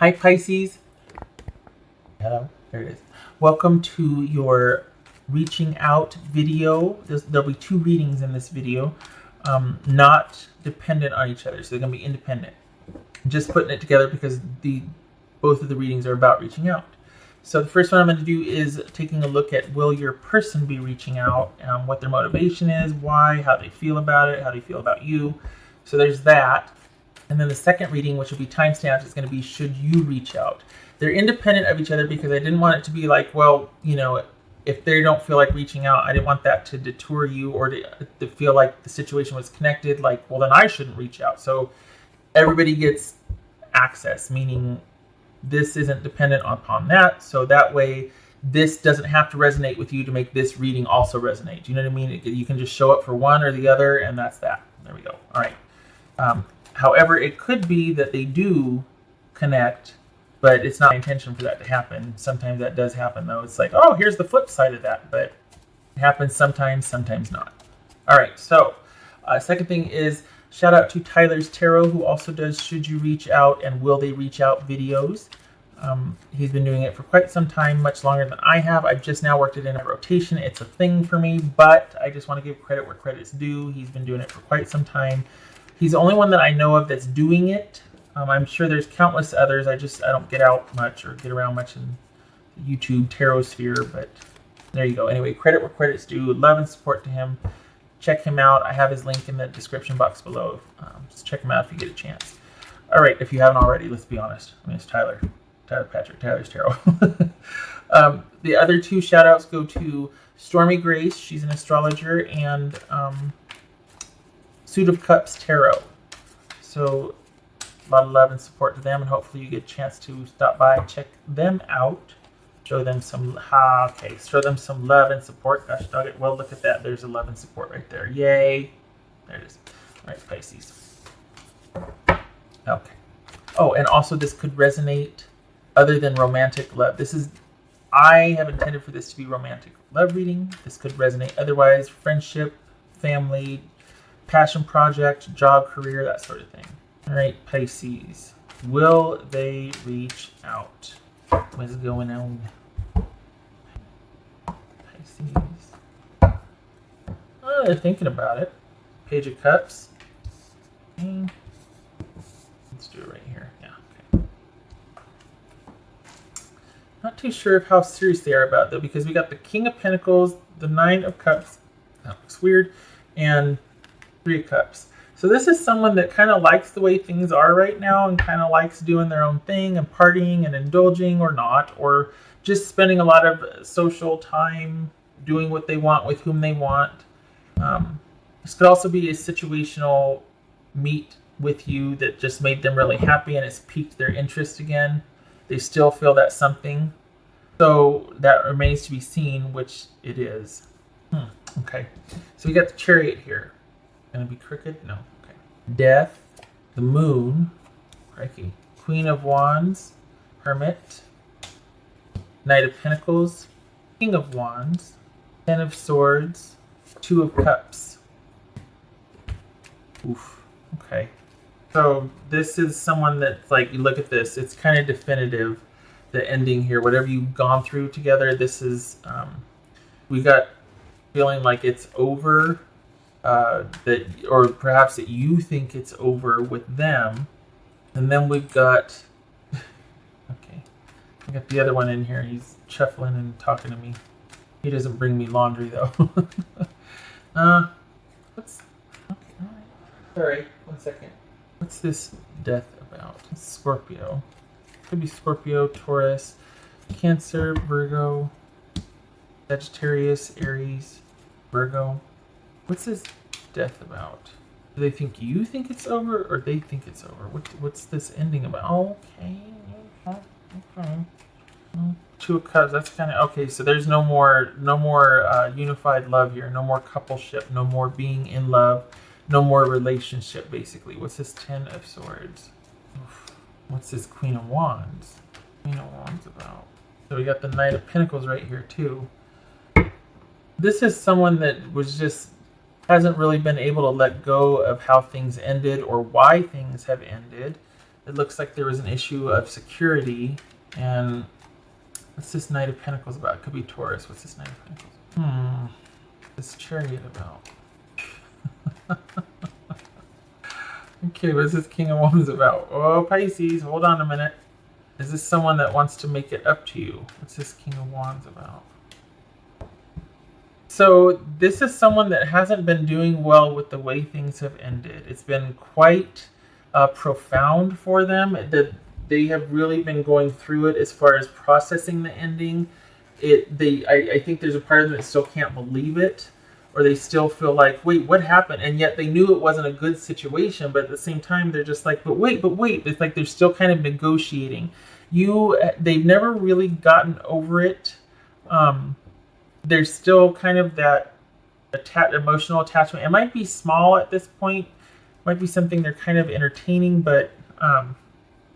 Hi Pisces. Hello, there it is. Welcome to your reaching out video. There'll be two readings in this video, not dependent on each other, so they're going to be independent. Just putting it together because both of the readings are about reaching out. So the first one I'm going to do is taking a look at will your person be reaching out, what their motivation is, why, how they feel about it, how they feel about you. So there's that. And then the second reading, which will be timestamped, is going to be should you reach out. They're independent of each other because I didn't want it to be like, well, you know, if they don't feel like reaching out, I didn't want that to detour you or to feel like the situation was connected, like, well, then I shouldn't reach out. So everybody gets access, meaning this isn't dependent upon that. So that way, this doesn't have to resonate with you to make this reading also resonate. Do you know what I mean? You can just show up for one or the other, and that's that. There we go. All right. However, it could be that they do connect, but it's not my intention for that to happen. Sometimes that does happen, though. It's like, oh, here's the flip side of that, but it happens sometimes, sometimes not. All right, so second thing is shout out to Tyler's Tarot, who also does Should You Reach Out and Will They Reach Out videos. He's been doing it for quite some time, much longer than I have. I've just now worked it in a rotation. It's a thing for me, but I just want to give credit where credit's due. He's been doing it for quite some time. He's the only one that I know of that's doing it. I'm sure there's countless others. I don't get out much or get around much in the YouTube tarot sphere, but there you go. Anyway, credit where credit's due. Love and support to him. Check him out. I have his link in the description box below. Just check him out if you get a chance. All right, if you haven't already, let's be honest. I mean, it's Tyler Patrick, Tyler's Tarot. The other two shout outs go to Stormy Grace. She's an astrologer, and Suit of Cups Tarot. So a lot of love and support to them, and hopefully you get a chance to stop by and check them out. Show them some show them some love and support. Gosh dog it. Well, look at that. There's a love and support right there. Yay. There it is. All right, Pisces. Okay. Oh, and also this could resonate other than romantic love. I have intended for this to be romantic love reading. This could resonate otherwise, friendship, family, passion project, job, career, that sort of thing. All right, Pisces. Will they reach out? What's going on? Pisces. Oh, they're thinking about it. Page of Cups. Okay. Let's do it right here. Yeah, okay. Not too sure of how serious they are about it, though, because we got the King of Pentacles, the Nine of Cups. That looks weird. And Three of Cups. So this is someone that kind of likes the way things are right now and kind of likes doing their own thing and partying and indulging or not, or just spending a lot of social time doing what they want with whom they want. This could also be a situational meet with you that just made them really happy and it's piqued their interest again. They still feel that something. So that remains to be seen, which it is. Okay. So we got the Chariot here. Gonna be crooked? No. Okay. Death, the Moon, crikey, Queen of Wands, Hermit, Knight of Pentacles, King of Wands, Ten of Swords, Two of Cups. Oof. Okay. So this is someone that's like, you look at this, it's kind of definitive, the ending here. Whatever you've gone through together, this is, we got feeling like it's over. Or perhaps that you think it's over with them, and then we've got okay, I got the other one in here. He's shuffling and talking to me. He doesn't bring me laundry though. What's okay? All right. Sorry, 1 second. What's this death about? Scorpio. Could be Scorpio, Taurus, Cancer, Virgo, Sagittarius, Aries, Virgo. What's this death about? Do they think you think it's over, or they think it's over? What's this ending about? Okay. Two of Cups. That's kind of okay. So there's no more unified love here. No more coupleship. No more being in love. No more relationship. Basically, what's this Ten of Swords? What's this Queen of Wands? Queen of Wands about? So we got the Knight of Pentacles right here too. This is someone that was just hasn't really been able to let go of how things ended or why things have ended. it looks like there was an issue of security. And what's this Knight of Pentacles about? It could be Taurus. What's this Knight of Pentacles? This Chariot about? Okay, what's this King of Wands about? Oh, Pisces, hold on a minute. Is this someone that wants to make it up to you? What's this King of Wands about? So this is someone that hasn't been doing well with the way things have ended. It's been quite profound for them. That they have really been going through it as far as processing the ending. I think there's a part of them that still can't believe it, or they still feel like, wait, what happened? And yet they knew it wasn't a good situation, but at the same time, they're just like, but wait. It's like they're still kind of negotiating. They've never really gotten over it. There's still kind of that emotional attachment. It might be small at this point. It might be something they're kind of entertaining, but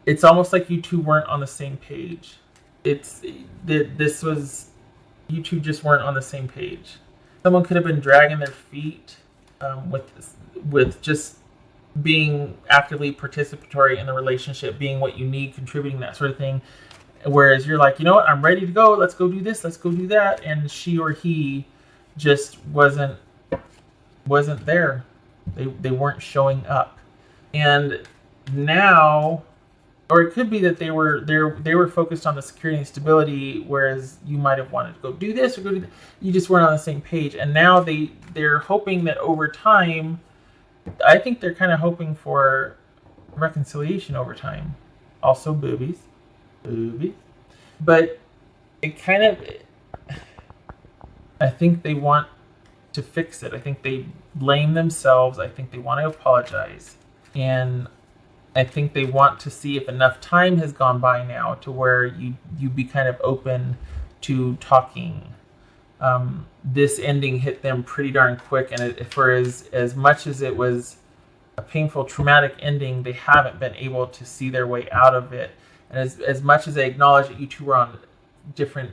it's almost like you two weren't on the same page. You two just weren't on the same page. Someone could have been dragging their feet with just being actively participatory in the relationship, being what you need, contributing, that sort of thing. Whereas you're like, you know what, I'm ready to go. Let's go do this. Let's go do that. And she or he just wasn't there. They weren't showing up. And now, or it could be that they were focused on the security and stability, whereas you might have wanted to go do this or go do that. You just weren't on the same page. And now they're hoping that over time, I think they're kind of hoping for reconciliation over time. Also boobies. But it kind of, I think they want to fix it. I think they blame themselves. I think they want to apologize. And I think they want to see if enough time has gone by now to where you be kind of open to talking. This ending hit them pretty darn quick, and for as much as it was a painful, traumatic ending, they haven't been able to see their way out of it. And as much as they acknowledge that you two were on different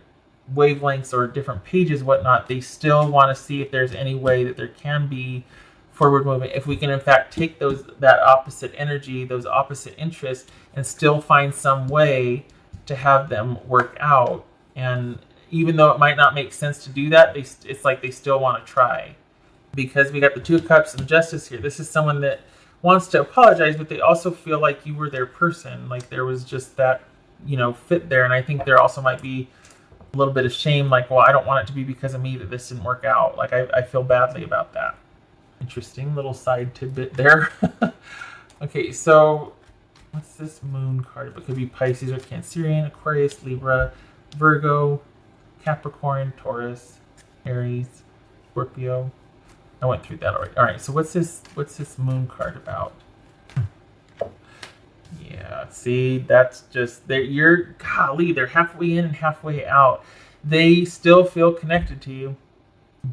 wavelengths or different pages, whatnot, they still want to see if there's any way that there can be forward movement. If we can, in fact, take that opposite energy, those opposite interests, and still find some way to have them work out. And even though it might not make sense to do that, it's like they still want to try. Because we got the Two of Cups and Justice here. This is someone that wants to apologize, but they also feel like you were their person. Like there was just that, fit there. And I think there also might be a little bit of shame, like, well, I don't want it to be because of me that this didn't work out. Like I feel badly about that. Interesting little side tidbit there. Okay, so what's this Moon card? It could be Pisces or Cancerian, Aquarius, Libra, Virgo, Capricorn, Taurus, Aries, Scorpio. I went through that already. All right, so what's this Moon card about? Yeah, see, that's just they're halfway in and halfway out. They still feel connected to you,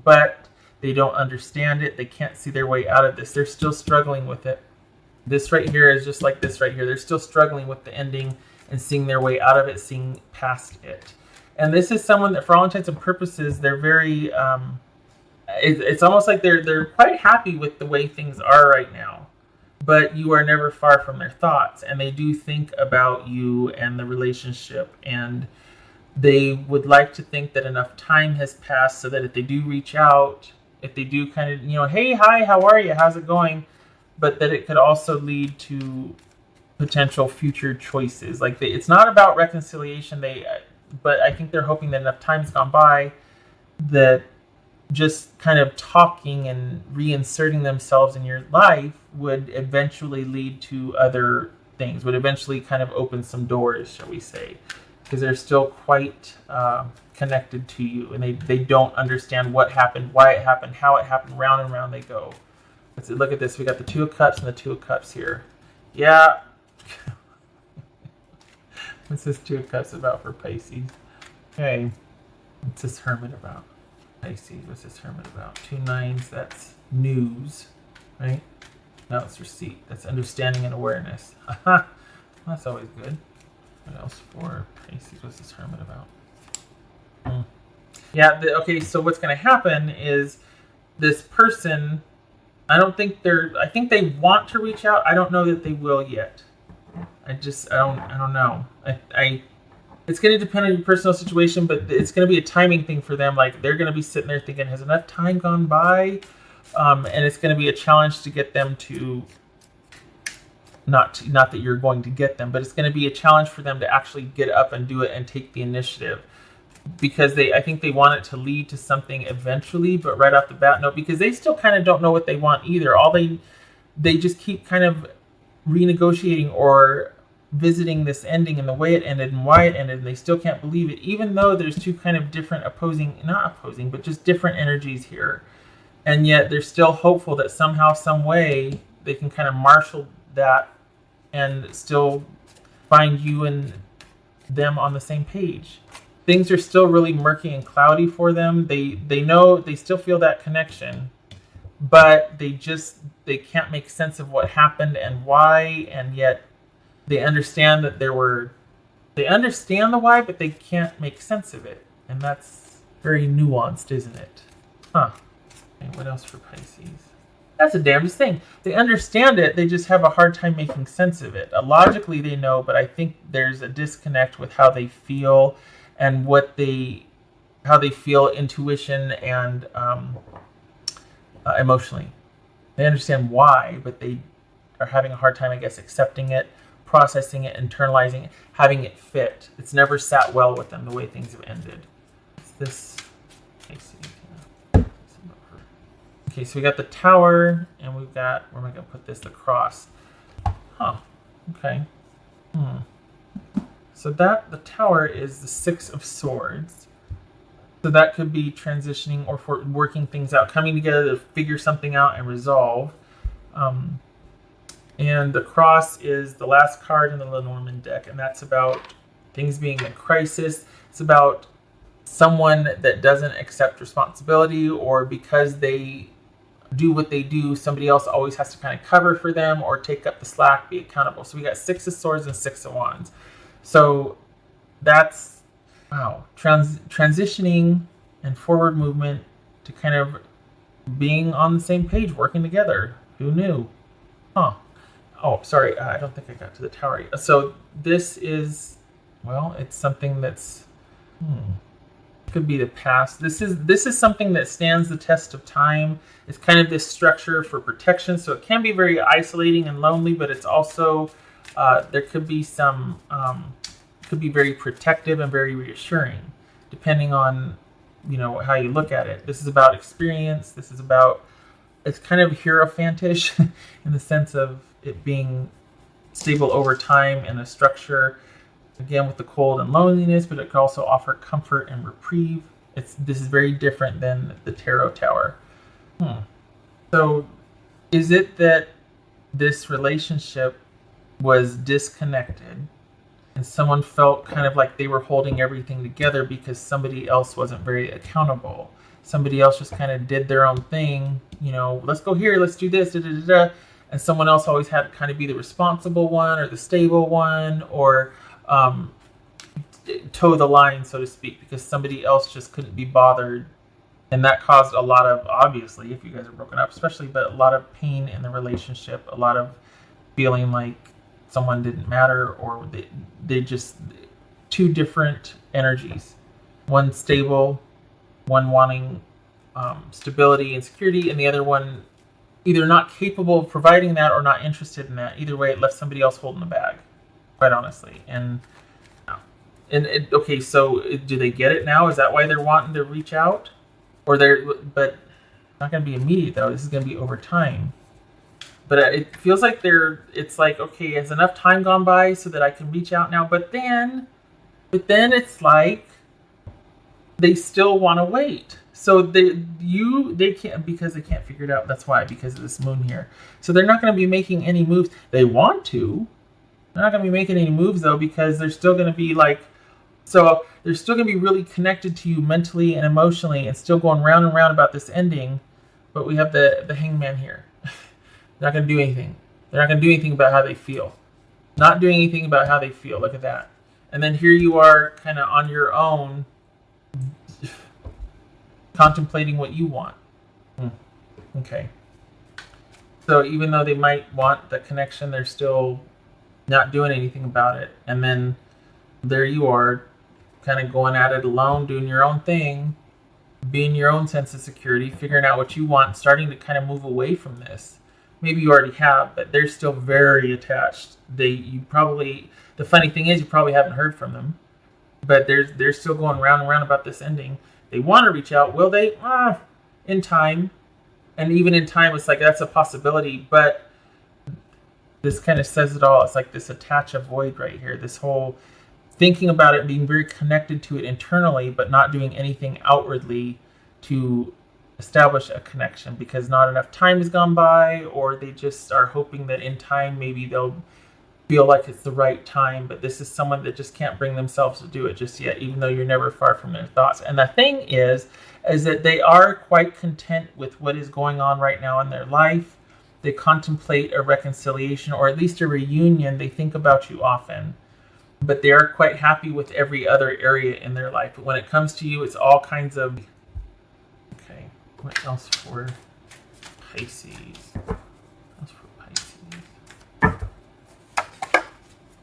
but they don't understand it. They can't see their way out of this. They're still struggling with it. This right here is just like this right here. They're still struggling with the ending and seeing their way out of it, seeing past it. And this is someone that, for all intents and purposes, they're very, it's almost like they're quite happy with the way things are right now. But you are never far from their thoughts. And they do think about you and the relationship. And they would like to think that enough time has passed so that if they do reach out, if they do kind of, hey, hi, how are you? How's it going? But that it could also lead to potential future choices. Like it's not about reconciliation. But I think they're hoping that enough time's gone by that just kind of talking and reinserting themselves in your life would eventually lead to other things, would eventually kind of open some doors, shall we say. Because they're still quite connected to you, and they don't understand what happened, why it happened, how it happened. Round and round they go. Let's look at this. We got the Two of Cups and the Two of Cups here. Yeah. What's this Two of Cups about for Pisces? Okay. What's this Hermit about? Pisces. What's this Hermit about? 2 9s. That's news, right? Now it's receipt. That's understanding and awareness. Aha. That's always good. What else for Pisces? What's this Hermit about? Yeah, okay, so what's going to happen is this person, I think they want to reach out. I don't know that they will yet. I don't know. It's going to depend on your personal situation, but it's going to be a timing thing for them. Like, they're going to be sitting there thinking, has enough time gone by? And it's going to be a challenge to get them to, not that you're going to get them, but it's going to be a challenge for them to actually get up and do it and take the initiative. Because I think they want it to lead to something eventually, but right off the bat, no, because they still kind of don't know what they want either. They just keep kind of renegotiating or visiting this ending and the way it ended and why it ended, and they still can't believe it, even though there's two kind of different not opposing, but just different energies here. And yet they're still hopeful that somehow, some way, they can kind of marshal that and still find you and them on the same page. Things are still really murky and cloudy for them. They know, they still feel that connection, but they can't make sense of what happened and why, and yet they understand that they understand the why, but they can't make sense of it. And that's very nuanced, isn't it? Huh. Okay, what else for Pisces? That's the damnedest thing. They understand it, they just have a hard time making sense of it. Logically they know, but I think there's a disconnect with how they feel and how they feel intuition and emotionally. They understand why, but they are having a hard time, I guess, accepting it, processing it, internalizing it, having it fit. It's never sat well with them the way things have ended. It's this. Okay, so we got the Tower, and we've got, where am I going to put this? The Cross. Huh. Okay. So the Tower is the Six of Swords. So that could be transitioning or for working things out, coming together to figure something out and resolve. And the Cross is the last card in the Lenormand deck, and that's about things being in crisis. It's about someone that doesn't accept responsibility, or because they do what they do, somebody else always has to kind of cover for them or take up the slack, be accountable. So we got Six of Swords and Six of Wands. So that's, wow, transitioning and forward movement to kind of being on the same page, working together. Who knew? Huh. Oh, sorry, I don't think I got to the Tower yet. So this is, well, it's something that's, could be the past. This is something that stands the test of time. It's kind of this structure for protection, so it can be very isolating and lonely, but it's also, there could be some, could be very protective and very reassuring, depending on, how you look at it. This is about experience. This is about, it's kind of hierophantish in the sense of it being stable over time and a structure, again with the cold and loneliness, but it can also offer comfort and reprieve. This is very different than the Tarot Tower. So is it that this relationship was disconnected and someone felt kind of like they were holding everything together because somebody else wasn't very accountable? Somebody else just kind of did their own thing, let's go here, let's do this, and someone else always had to kind of be the responsible one or the stable one, or toe the line, so to speak, because somebody else just couldn't be bothered. And that caused a lot of, obviously, if you guys are broken up especially, but a lot of pain in the relationship, a lot of feeling like someone didn't matter, or they just, two different energies. One stable, one wanting stability and security, and the other one either not capable of providing that or not interested in that. Either way, it left somebody else holding the bag, quite honestly. Okay, so do they get it now? Is that why they're wanting to reach out? But not going to be immediate though. This is going to be over time. But it feels like it's like, okay, has enough time gone by so that I can reach out now? But then it's like they still want to wait. So they can't, because they can't figure it out. That's why, because of this moon here. So they're not going to be making any moves. They want to. They're not going to be making any moves though, because they're still going to be like, so they're still going to be really connected to you mentally and emotionally, and still going round and round about this ending. But we have the Hangman here. They're not going to do anything. They're not going to do anything about how they feel. Not doing anything about how they feel. Look at that. And then here you are, kind of on your own, contemplating what you want. Okay. So even though they might want the connection, they're still not doing anything about it. And then there you are, kind of going at it alone, doing your own thing, being your own sense of security, figuring out what you want, starting to kind of move away from this. Maybe you already have, but they're still very attached. The funny thing is, you probably haven't heard from them, but they're still going round and round about this ending. They want to reach out. Will they? In time. And even in time, it's like that's a possibility, but this kind of says it all. It's like this attach avoid right here. This whole thinking about it, being very connected to it internally, but not doing anything outwardly to establish a connection because not enough time has gone by, or they just are hoping that in time maybe they'll feel like it's the right time. But this is someone that just can't bring themselves to do it just yet, even though you're never far from their thoughts. And the thing is that they are quite content with what is going on right now in their life. They contemplate a reconciliation or at least a reunion. They think about you often, but they are quite happy with every other area in their life. But when it comes to you, it's all kinds of... Okay, what else for Pisces?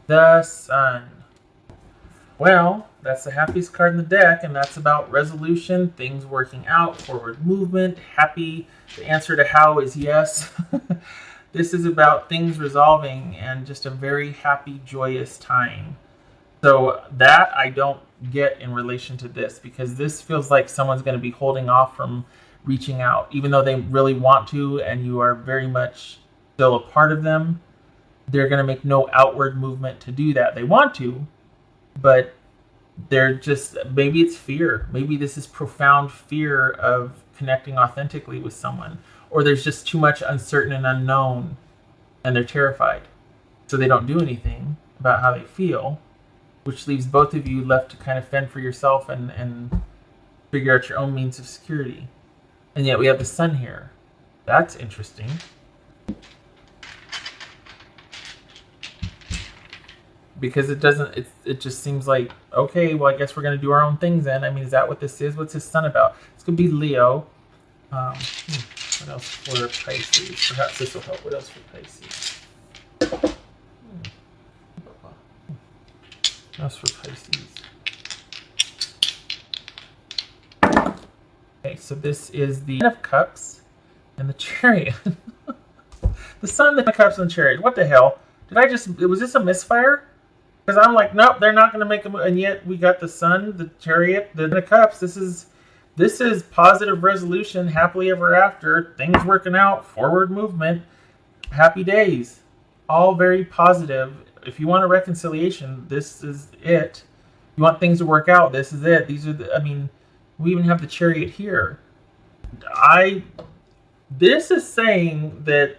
The Sun. Well, that's the happiest card in the deck, and that's about resolution, things working out, forward movement, happy. The answer to how is yes. This is about things resolving and just a very happy, joyous time. So that I don't get in relation to this, because this feels like someone's going to be holding off from reaching out, even though they really want to, and you are very much still a part of them. They're going to make no outward movement to do that. They want to, but they're just, maybe it's fear. Maybe this is profound fear of connecting authentically with someone. Or there's just too much uncertain and unknown, and they're terrified. So they don't do anything about how they feel, which leaves both of you left to kind of fend for yourself and figure out your own means of security. And yet we have the Sun here. That's interesting. Because it doesn't, it just seems like, okay, well, I guess we're going to do our own things then. I mean, is that what this is? What's this Sun about? This could be Leo. What else for Pisces? Perhaps this will help. What else for Pisces? What else for Pisces? Okay, so this is the Ten of Cups and the Chariot. The Sun, the Ten of Cups, and the Chariot. What the hell? Was this a misfire? Because I'm like, nope, they're not going to make a move. And yet we got the Sun, the Chariot, the Ten of Cups. This is positive resolution, happily ever after, things working out, forward movement, happy days. All very positive. If you want a reconciliation, this is it. You want things to work out, this is it. These are I mean, we even have the Chariot here. This is saying that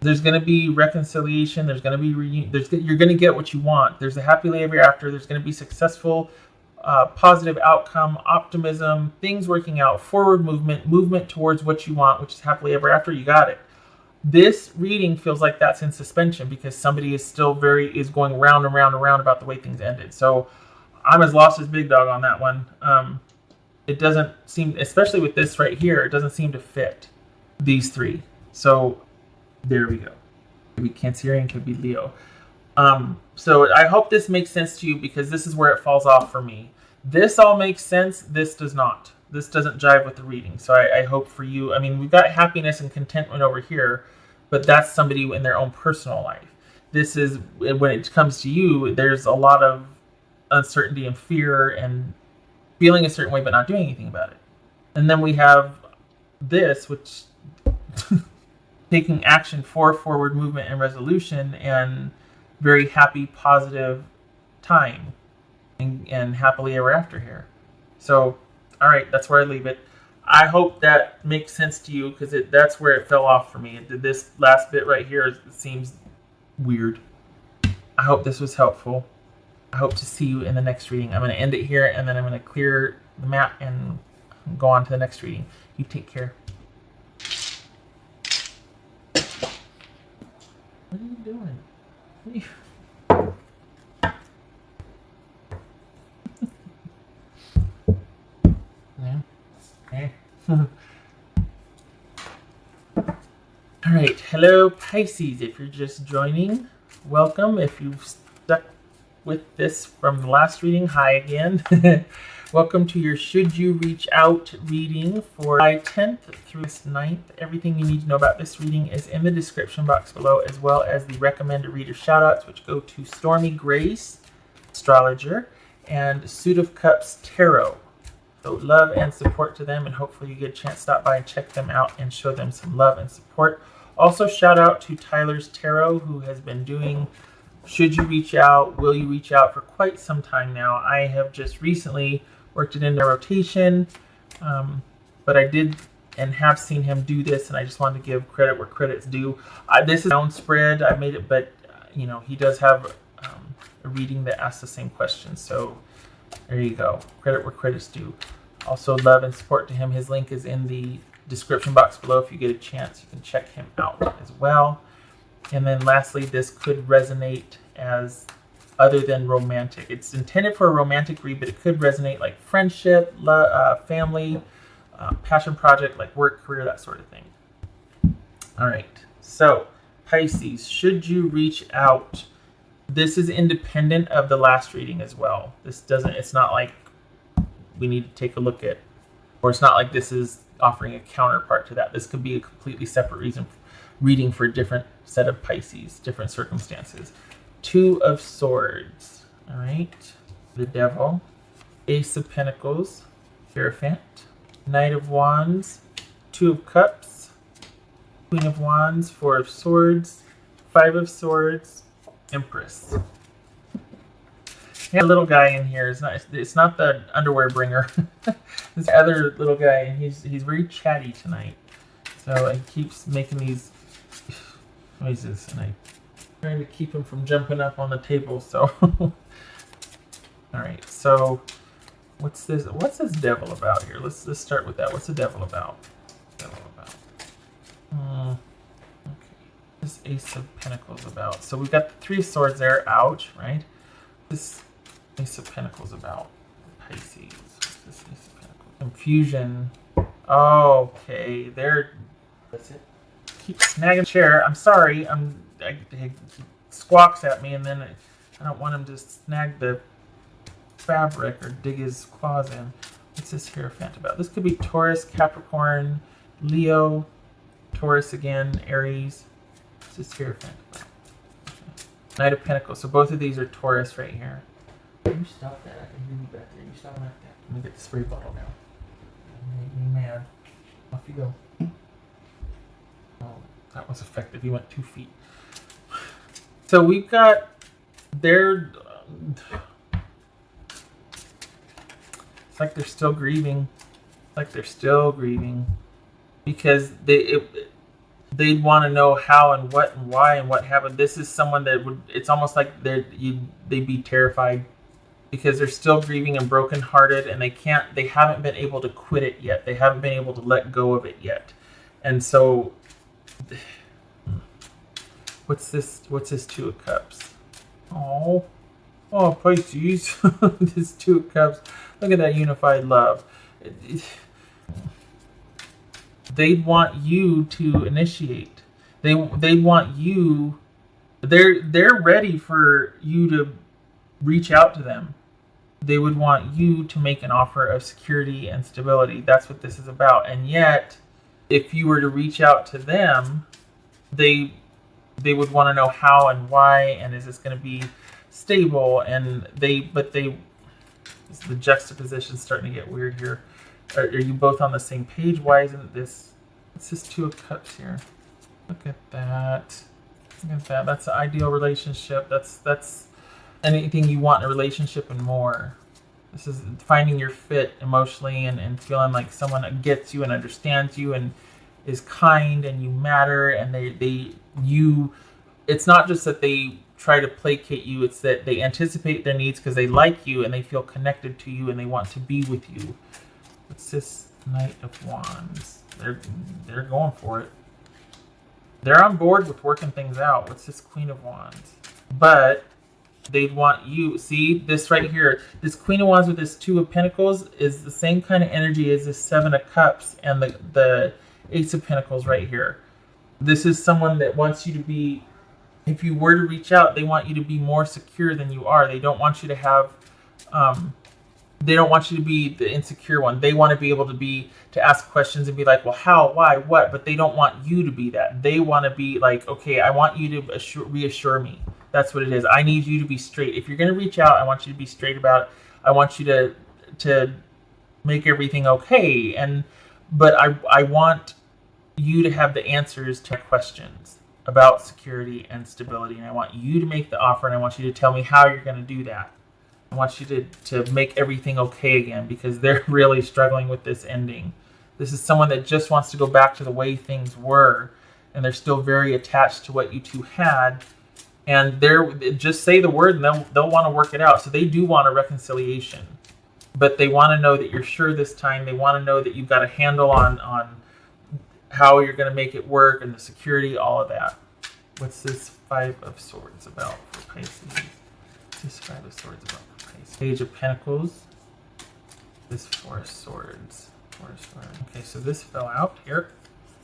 there's going to be reconciliation. There's going to be reunion. You're going to get what you want. There's a happily ever after. There's going to be successful, positive outcome, optimism, things working out, forward movement towards what you want, which is happily ever after. You got it. This reading feels like that's in suspension because somebody is still is going round and round and round about the way things ended. So I'm as lost as Big Dog on that one. It doesn't seem, especially with this right here, it doesn't seem to fit these three. So there we go. Could be Cancerian, could be Leo. So I hope this makes sense to you because this is where it falls off for me. This all makes sense. This does not. This doesn't jive with the reading. So I hope for you. I mean, we've got happiness and contentment over here, but that's somebody in their own personal life. This is, when it comes to you, there's a lot of uncertainty and fear and feeling a certain way but not doing anything about it. And then we have this, which... taking action for forward movement and resolution and very happy, positive time and happily ever after here. So, all right, that's where I leave it. I hope that makes sense to you because that's where it fell off for me. This last bit right here seems weird. I hope this was helpful. I hope to see you in the next reading. I'm going to end it here and then I'm going to clear the map and go on to the next reading. You take care. What are you doing? All right, hello Pisces. If you're just joining, welcome. If you've stuck with this from the last reading, hi again. Welcome to your Should You Reach Out reading for July 10th through 9th. Everything you need to know about this reading is in the description box below, as well as the recommended reader shoutouts, which go to Stormy Grace, astrologer, and Suit of Cups Tarot. So love and support to them, and hopefully you get a chance to stop by and check them out and show them some love and support. Also, shout out to Tyler's Tarot, who has been doing Should You Reach Out, Will You Reach Out for quite some time now. I have just recently worked it into rotation, but I did and have seen him do this, and I just wanted to give credit where credit's due. This is my own spread. I made it, but you know, he does have a reading that asks the same question, so there you go. Credit where credit's due. Also, love and support to him. His link is in the description box below. If you get a chance, you can check him out as well. And then lastly, this could resonate as other than romantic. It's intended for a romantic read, but it could resonate like friendship, love, family, passion project, like work, career, that sort of thing. All right. So Pisces, should you reach out? This is independent of the last reading as well. It's not like we need to take a look at, or it's not like this is offering a counterpart to that. This could be a completely separate reading for a different set of Pisces, different circumstances. Two of Swords, all right? The Devil, Ace of Pentacles, Hierophant, Knight of Wands, Two of Cups, Queen of Wands, Four of Swords, Five of Swords, Empress. Yeah, a little guy in here. It's not the underwear bringer. This other little guy, and he's very chatty tonight. So he keeps making these noises, and I'm trying to keep him from jumping up on the table. So, all right. So, what's this devil about here? Let's start with that. What's the devil about? Okay. This Ace of Pentacles about. So we've got the Three of Swords there. Ouch, right? This Ace of Pentacles about Pisces. What's this Ace of Pentacles? Confusion. Okay, that's it. Keep snagging the chair. I'm sorry. He squawks at me, and then I don't want him to snag the fabric or dig his claws in. What's this Hierophant about? This could be Taurus, Capricorn, Leo, Taurus again, Aries. What's this Hierophant about? Okay. Knight of Pentacles. So both of these are Taurus right here. Can you stop that? I can hear you back there. You stop like that. Let me get the spray bottle now. Make me mad. Off you go. Oh, that was effective. You went 2 feet. So we've got their. It's like they're still grieving. Because they'd want to know how and what and why and what happened. This is someone that would. It's almost like they'd be terrified because they're still grieving and brokenhearted, and they haven't been able to quit it yet. They haven't been able to let go of it yet, and so. What's this Two of Cups? Oh, Pisces. This Two of Cups. Look at that unified love. They'd want you to initiate. They want you. They're ready for you to reach out to them. They would want you to make an offer of security and stability. That's what this is about. And yet, if you were to reach out to them, they would want to know how and why, and is this going to be stable? And the juxtaposition starting to get weird here. Are you both on the same page? Why isn't this? It's just Two of Cups here. Look at that. Look at that. That's the ideal relationship. That's anything you want in a relationship and more. This is finding your fit emotionally and feeling like someone that gets you and understands you and is kind and you matter, and it's not just that they try to placate you, it's that they anticipate their needs because they like you and they feel connected to you and they want to be with you. What's this Knight of Wands? They're going for it. They're on board with working things out. What's this Queen of Wands? But they'd want you, see this right here, this Queen of Wands with this Two of Pentacles is the same kind of energy as this Seven of Cups and the Ace of Pentacles right here. This is someone that wants you to be if you were to reach out, they want you to be more secure than you are. They don't want you to have, they don't want you to be the insecure one. They want to be able to ask questions and be like, well, how, why, what? But they don't want you to be that. They want to be like, okay, I want you to reassure me. That's what it is. I need you to be straight. If you're going to reach out, I want you to be straight about it. I want you to make everything okay. But I want you to have the answers to questions about security and stability. And I want you to make the offer, and I want you to tell me how you're going to do that. I want you to make everything okay again, because they're really struggling with this ending. This is someone that just wants to go back to the way things were, and they're still very attached to what you two had. And just say the word, and they'll want to work it out. So they do want a reconciliation, but they want to know that you're sure this time. They want to know that you've got a handle on how you're going to make it work, and the security, all of that. What's this Five of Swords about for Pisces? This Five of Swords about for Pisces? Page of Pentacles. This Four of Swords. Four of Swords. Okay, so this fell out here.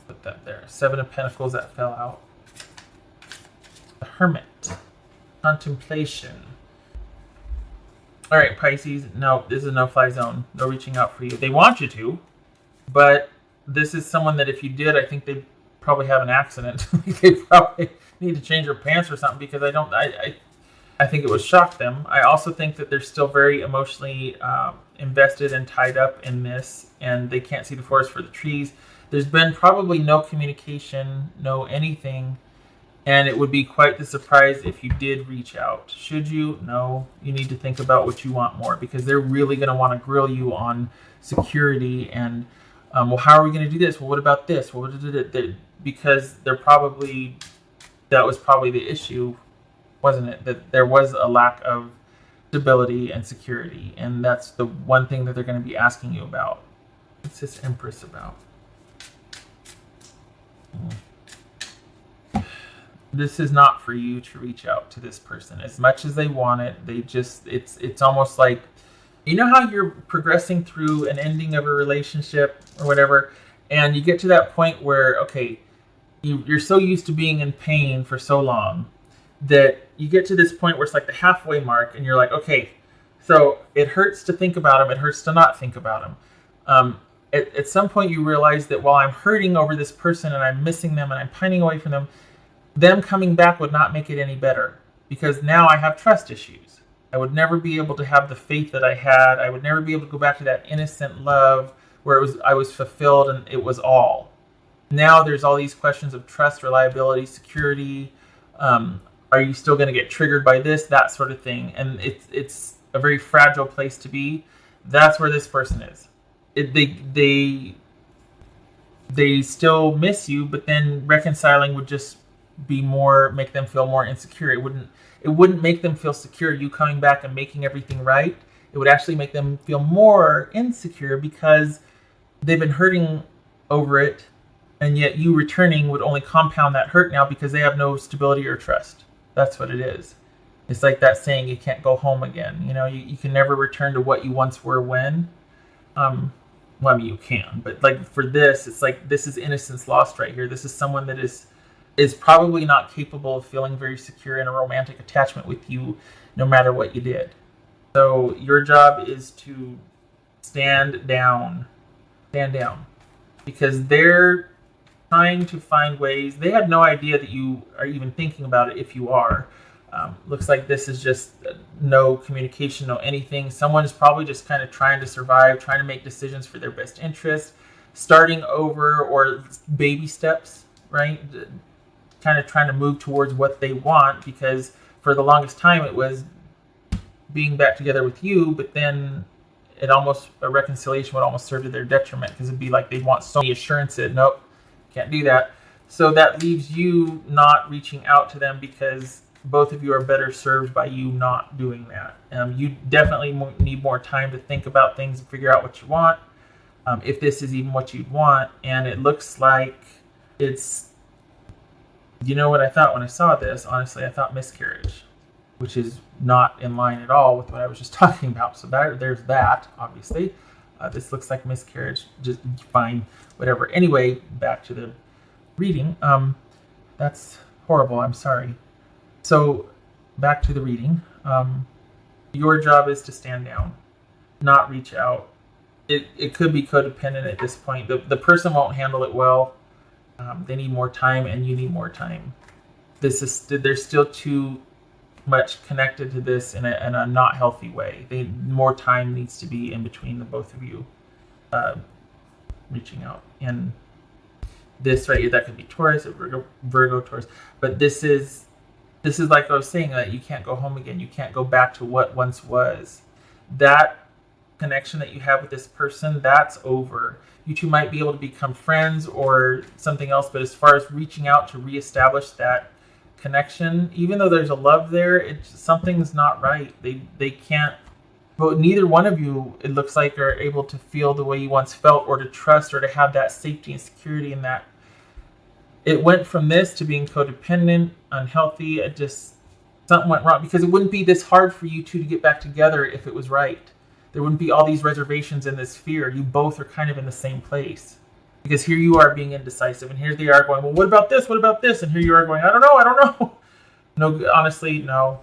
Put that there. Seven of Pentacles, that fell out. The Hermit. Contemplation. All right, Pisces. No, this is a no-fly zone. No reaching out for you. They want you to, but this is someone that if you did, I think they'd probably have an accident. They probably need to change their pants or something, because I think it would shock them. I also think that they're still very emotionally invested and tied up in this, and they can't see the forest for the trees. There's been probably no communication, no anything, and it would be quite the surprise if you did reach out. Should you? No. You need to think about what you want more, because they're really going to want to grill you on security and, well, how are we going to do this? Well, what about this? Well, because that was probably the issue, wasn't it? That there was a lack of stability and security, and that's the one thing that they're going to be asking you about. What's this Empress about? This is not for you to reach out to this person as much as they want it. It's almost like, you know how you're progressing through an ending of a relationship or whatever, and you get to that point where, okay, you're so used to being in pain for so long that you get to this point where it's like the halfway mark, and you're like, okay, so it hurts to think about them, it hurts to not think about them. At some point you realize that while I'm hurting over this person and I'm missing them and I'm pining away from them coming back would not make it any better, because now I have trust issues. I would never be able to have the faith that I had. I would never be able to go back to that innocent love where I was fulfilled and it was all. Now there's all these questions of trust, reliability, security. Are you still going to get triggered by this, that sort of thing? And it's a very fragile place to be. That's where this person is. They still miss you, but then reconciling would just make them feel more insecure. It wouldn't make them feel secure, you coming back and making everything right. It would actually make them feel more insecure, because they've been hurting over it, and yet you returning would only compound that hurt now, because they have no stability or trust. That's what it is. It's like that saying, you can't go home again. You know, you can never return to what you once were when. Well, I mean, you can, but like for this, it's like, this is innocence lost right here. This is someone that is probably not capable of feeling very secure in a romantic attachment with you, no matter what you did. So your job is to stand down, because they're trying to find ways. They have no idea that you are even thinking about it, if you are. Looks like this is just no communication, no anything. Someone is probably just kind of trying to survive, trying to make decisions for their best interest, starting over, or baby steps, right? Kind of trying to move towards what they want, because for the longest time it was being back together with you, but then a reconciliation would almost serve to their detriment, because it'd be like they want so many assurances. Nope, can't do that. So that leaves you not reaching out to them, because both of you are better served by you not doing that. You definitely need more time to think about things and figure out what you want, if this is even what you'd want. And it looks like it's, you know what I thought when I saw this? Honestly, I thought miscarriage, which is not in line at all with what I was just talking about. So there's that, obviously. This looks like miscarriage, just fine, whatever. Anyway, back to the reading. That's horrible, I'm sorry. So back to the reading. Your job is to stand down, not reach out. It could be codependent at this point. The person won't handle it well. They need more time, and you need more time. There's still too much connected to this in a not healthy way. More time needs to be in between the both of you reaching out. And this right here, that could be Taurus, Virgo, Taurus. But this is like I was saying, that you can't go home again. You can't go back to what once was. That connection that you have with this person, that's over. You two might be able to become friends or something else, but as far as reaching out to reestablish that connection, even though there's a love there, something's not right. They can't. But neither one of you, it looks like, are able to feel the way you once felt, or to trust, or to have that safety and security in that. It went from this to being codependent, unhealthy. Something went wrong, because it wouldn't be this hard for you two to get back together if it was right. There wouldn't be all these reservations and this fear. You both are kind of in the same place. Because here you are being indecisive, and here they are going, well, what about this? What about this? And here you are going, I don't know. No, honestly, no.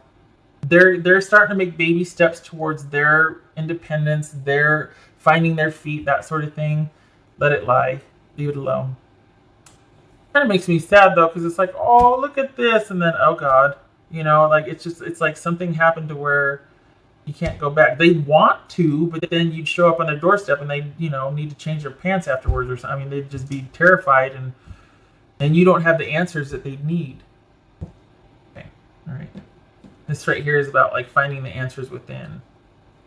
They're starting to make baby steps towards their independence, their finding their feet, that sort of thing. Let it lie. Leave it alone. Kind of makes me sad, though, because it's like, oh, look at this, and then, oh, God. Like, it's like something happened to where you can't go back. They want to, but then you'd show up on their doorstep and they, need to change their pants afterwards or something. I mean, they'd just be terrified, and you don't have the answers that they need. Okay, all right. This right here is about like finding the answers within,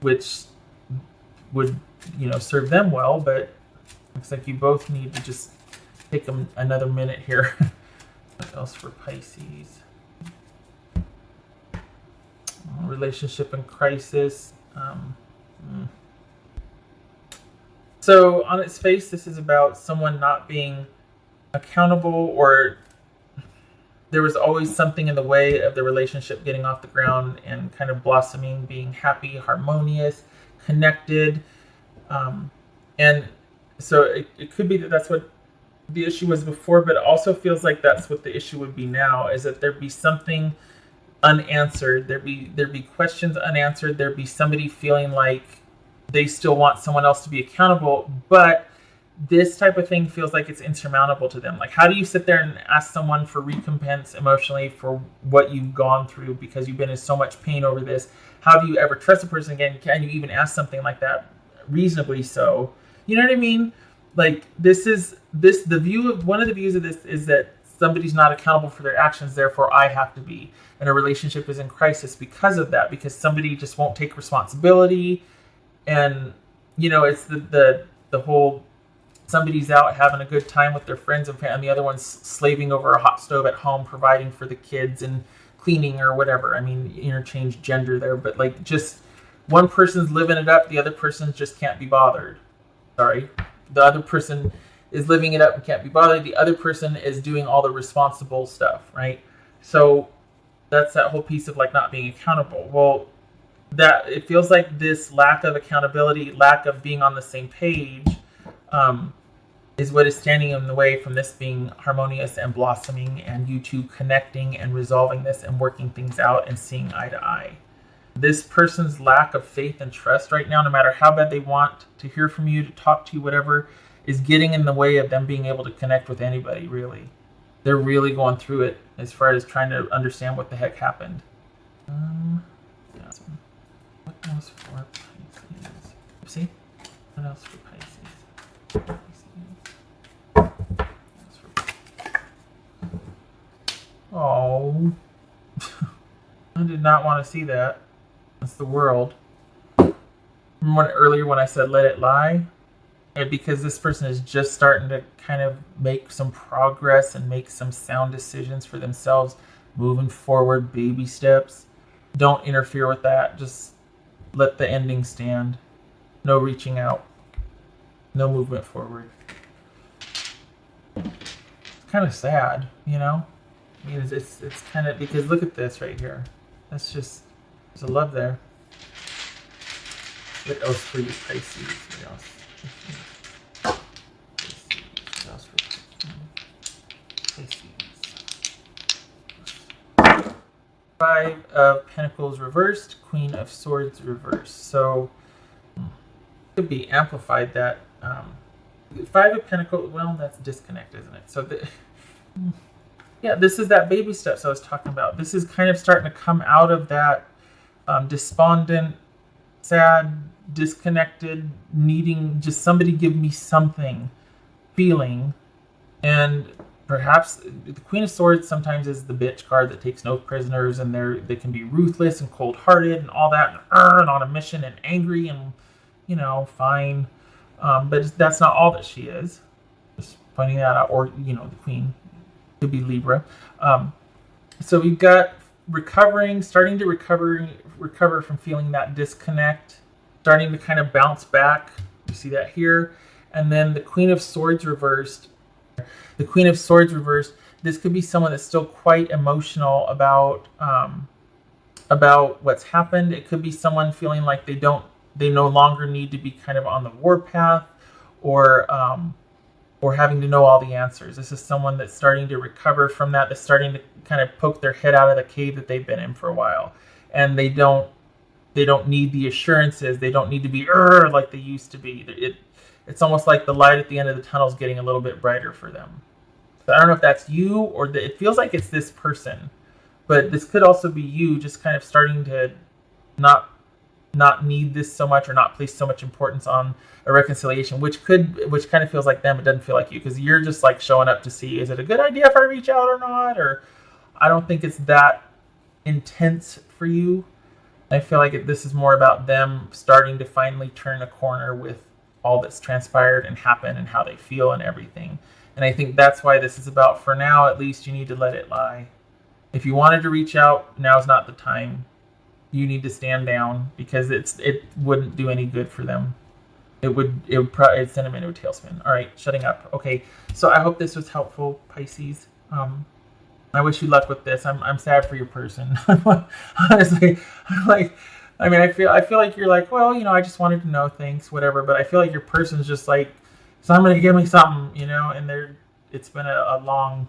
which would, serve them well, but looks like you both need to just take another minute here. What else for Pisces? Relationship in crisis. So on its face, this is about someone not being accountable, or there was always something in the way of the relationship getting off the ground and kind of blossoming, being happy, harmonious, connected. And so it could be that that's what the issue was before, but it also feels like that's what the issue would be now, is that there'd be something unanswered. There'd be questions unanswered. There'd be somebody feeling like they still want someone else to be accountable, but this type of thing feels like it's insurmountable to them. Like, how do you sit there and ask someone for recompense emotionally for what you've gone through because you've been in so much pain over this? How do you ever trust a person again? Can you even ask something like that reasonably so? You know what I mean? Like, the view of one of the views of this is that somebody's not accountable for their actions, therefore I have to be. And a relationship is in crisis because of that, because somebody just won't take responsibility. And, it's the whole, somebody's out having a good time with their friends and family, and the other one's slaving over a hot stove at home, providing for the kids and cleaning or whatever. I mean, interchange gender there, but like, just one person's living it up, the other person just can't be bothered. Sorry. The other person is living it up and can't be bothered. The other person is doing all the responsible stuff, right? So that's that whole piece of like not being accountable. Well, that it feels like this lack of accountability, lack of being on the same page, is what is standing in the way from this being harmonious and blossoming, and you two connecting and resolving this and working things out and seeing eye to eye. This person's lack of faith and trust right now, no matter how bad they want to hear from you, to talk to you, whatever, is getting in the way of them being able to connect with anybody, really. They're really going through it as far as trying to understand what the heck happened. Yeah. What else for Pisces? See? What else for Pisces? Oh. I did not want to see that. That's the world. Remember earlier when I said let it lie? And because this person is just starting to kind of make some progress and make some sound decisions for themselves, moving forward, baby steps. Don't interfere with that. Just let the ending stand. No reaching out. No movement forward. It's kind of sad, I mean, it's kind of, because look at this right here. That's just, there's a love there. What else for you, Pisces? What else? What else for Pisces? Five of Pentacles reversed, Queen of Swords reversed. So could be amplified that Five of Pentacles. Well, that's disconnect, isn't it? So yeah, this is that baby steps I was talking about. This is kind of starting to come out of that despondent, sad, disconnected, needing just somebody give me something feeling. And perhaps the Queen of Swords sometimes is the bitch card that takes no prisoners, and they can be ruthless and cold-hearted and all that, and on a mission and angry and, you know, fine. But that's not all that she is. Just pointing that out. Or, you know, the Queen could be Libra. So we've got recovering, starting to recover from feeling that disconnect, starting to kind of bounce back. You see that here. And then the Queen of Swords reversed. The Queen of Swords reversed. This could be someone that's still quite emotional about what's happened. It could be someone feeling like they no longer need to be kind of on the warpath, or having to know all the answers. This is someone that's starting to recover from that. That's starting to kind of poke their head out of the cave that they've been in for a while, and they don't need the assurances. They don't need to be like they used to be. It's almost like the light at the end of the tunnel is getting a little bit brighter for them. So I don't know if that's you, or it feels like it's this person, but this could also be you, just kind of starting to not need this so much, or not place so much importance on a reconciliation, which kind of feels like them. It doesn't feel like you, because you're just like showing up to see, is it a good idea if I reach out or not? Or I don't think it's that intense for you. I feel like this is more about them starting to finally turn a corner with all that's transpired and happened and how they feel and everything. And I think that's why this is about, for now at least, you need to let it lie. If you wanted to reach out, now's not the time. You need to stand down, because it wouldn't do any good for them. It would probably send them into a tailspin. All right, shutting up. Okay, so I hope this was helpful, Pisces. I wish you luck with this. I'm sad for your person. Honestly, I feel like you're like, well, you know, I just wanted to know, thanks, whatever. But I feel like your person's just like, somebody give me something, you know. And it's been a long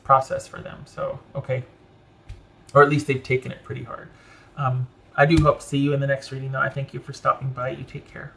process for them. So okay, or at least they've taken it pretty hard. I do hope to see you in the next reading, though. I thank you for stopping by. You take care.